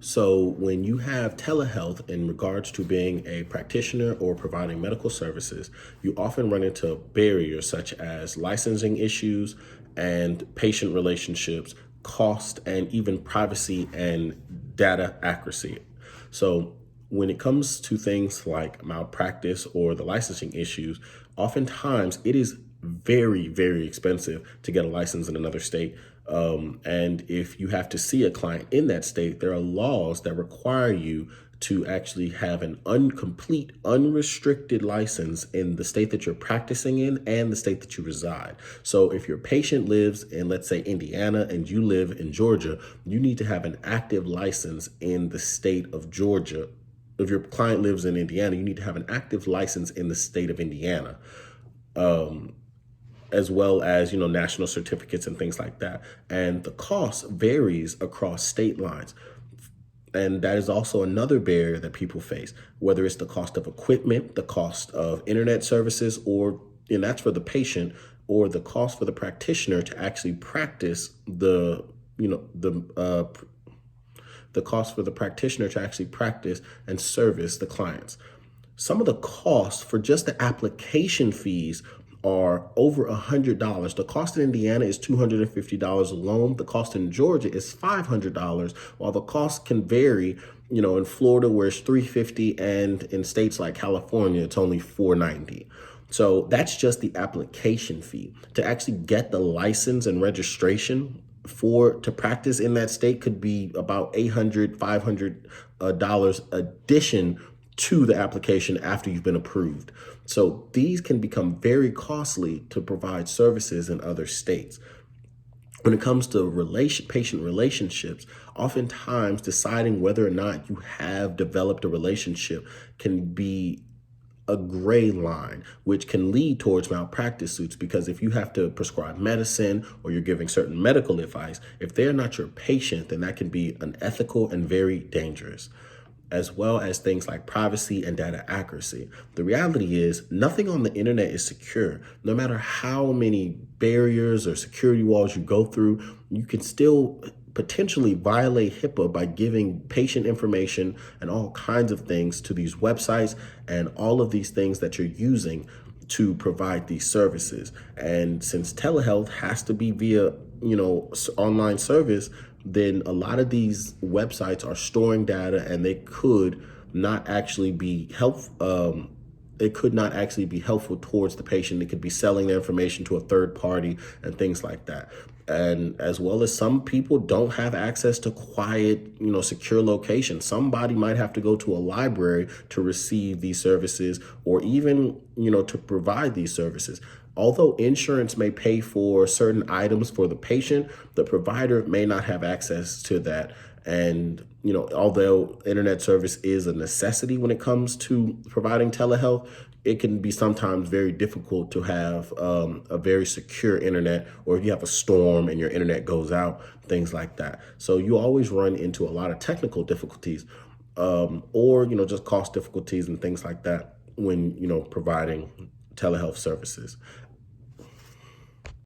So, when you have telehealth in regards to being a practitioner or providing medical services, you often run into barriers such as licensing issues and patient relationships, cost, and even privacy and data accuracy. So, when it comes to things like malpractice or the licensing issues, oftentimes it is very, very expensive to get a license in another state. And if you have to see a client in that state, there are laws that require you to actually have an incomplete, unrestricted license in the state that you're practicing in and the state that you reside. So if your patient lives in, let's say, Indiana and you live in Georgia, you need to have an active license in the state of Georgia. If your client lives in Indiana, you need to have an active license in the state of Indiana. As well as national certificates and things like that, and the cost varies across state lines. And that is also another barrier that people face, whether it's the cost of equipment, the cost of internet services, or and that's for the patient, or the cost for the practitioner to actually practice the cost for the practitioner to actually practice and service the clients. Some of the costs for just the application fees are over $100. The cost in Indiana is $250 alone. The cost in Georgia is $500, while the cost can vary, in Florida where it's $350, and in states like California, it's only $490. So that's just the application fee. To actually get the license and registration to practice in that state could be about $800, $500 addition to the application after you've been approved. So these can become very costly to provide services in other states. When it comes to patient relationships, oftentimes deciding whether or not you have developed a relationship can be a gray line, which can lead towards malpractice suits, because if you have to prescribe medicine or you're giving certain medical advice, if they're not your patient, then that can be unethical and very dangerous, as well as things like privacy and data accuracy. The reality is nothing on the internet is secure. No matter how many barriers or security walls you go through, you can still potentially violate HIPAA by giving patient information and all kinds of things to these websites and all of these things that you're using to provide these services. And since telehealth has to be via, online service, then a lot of these websites are storing data, and they could not actually be it could not actually be helpful towards the patient. It could be selling the information to a third party and things like that. And as well as some people don't have access to quiet, secure locations. Somebody might have to go to a library to receive these services, or even, to provide these services. Although insurance may pay for certain items for the patient, the provider may not have access to that. And, although internet service is a necessity when it comes to providing telehealth, it can be sometimes very difficult to have a very secure internet, or if you have a storm and your internet goes out, things like that. So you always run into a lot of technical difficulties, or, just cost difficulties and things like that when, providing telehealth services.